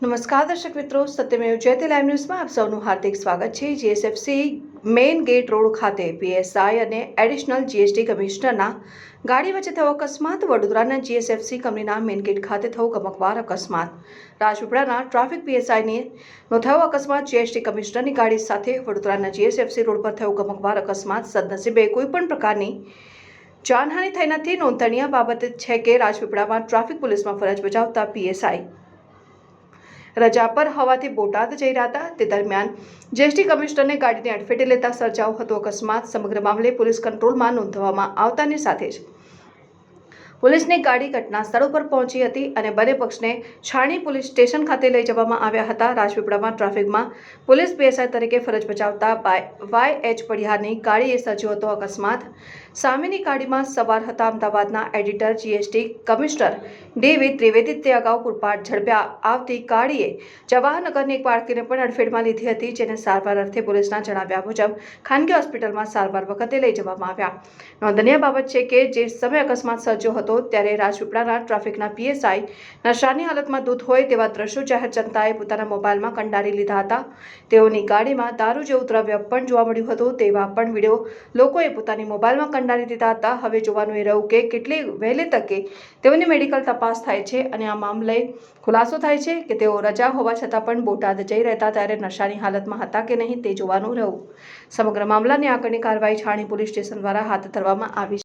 નમસ્કાર દર્શક મિત્રો, સત્યમેવ જયતે લાઈવ ન્યૂઝમાં આપ સૌનું હાર્દિક સ્વાગત છે। જીએસએફસી મેઇન ગેટ રોડ ખાતે પીએસઆઈ અને એડિશનલ જીએસટી કમિશનરના ગાડી વચ્ચે થયો અકસ્માત। વડોદરાના જીએસએફસી કંપનીના મેઇન ગેટ ખાતે થયો ગમખ્વાર અકસ્માત। રાજપીપળાના ટ્રાફિક પીએસઆઈનો થયો અકસ્માત। જીએસટી કમિશનરની ગાડી સાથે વડોદરાના જીએસએફસી રોડ પર થયો ગમખ્વાર અકસ્માત। સદનસીબે કોઈપણ પ્રકારની જાનહાનિ થઈ નથી। નોંધનીય બાબત છે કે રાજપીપળામાં ટ્રાફિક પોલીસમાં ફરજ બજાવતા પીએસઆઈ રજા પર હોવાથી બોટાદ જઈ રહ્યા હતા। તે દરમિયાન જીએસટી કમિશનરને ગાડીને અડફેટે લેતા સર્જાયો હતો અકસ્માત। સમગ્ર મામલે પોલીસ કંટ્રોલમાં નોંધવામાં આવતાની સાથે જ પોલીસની ગાડી ઘટના સ્થળ ઉપર પહોંચી હતી અને બંને પક્ષને છાણી પોલીસ સ્ટેશન ખાતે લઈ જવામાં આવ્યા હતા। રાજપીપળામાં ટ્રાફિકમાં પોલીસ પીએસઆઈ તરીકે ફરજ બજાવતા વાય.એચ. પડિયારની ગાડીએ સર્જ્યો હતો અકસ્માત। સામેની ગાડીમાં સવાર હતા અમદાવાદના એડિટર જીએસટી કમિશનર ડી.વી. ત્રિવેદી। તે અગાઉ પૂરપાટ ઝડપે આવતી ગાડીએ જવાહરનગરની એક બાળકીને પણ અડફેટમાં લીધી હતી, જેને સારવાર અર્થે પોલીસના જણાવ્યા મુજબ ખાનગી હોસ્પિટલમાં સારવાર વખતે લઈ જવામાં આવ્યા। નોંધનીય બાબત છે કે જે સમયે અકસ્માત સર્જ્યો હતો ત્યારે રાજપીપળાના ટ્રાફિકના પીએસઆઈ નશાની હાલતમાં ધૂત હોય તેવા દ્રશ્યો જાહેર જનતાએ પોતાના મોબાઈલમાં કંડારી લીધા હતા। તેઓની ગાડીમાં દારૂ જેવું દ્રવ્ય પણ જોવા મળ્યું હતું। તેવા પણ વિડીયો લોકોએ પોતાની મોબાઈલમાં કંડારી દીધા હતા। હવે જોવાનું એ રહ્યું કે કેટલી વહેલી તકે તેઓની મેડિકલ તપાસ થાય છે અને આ મામલે ખુલાસો થાય છે કે તેઓ રજા હોવા છતાં પણ બોટાદ જઈ રહેતા ત્યારે નશાની હાલતમાં હતા કે નહીં તે જોવાનું રહ્યું। સમગ્ર મામલાની આગળની કાર્યવાહી છાણી પોલીસ સ્ટેશન દ્વારા હાથ ધરવામાં આવી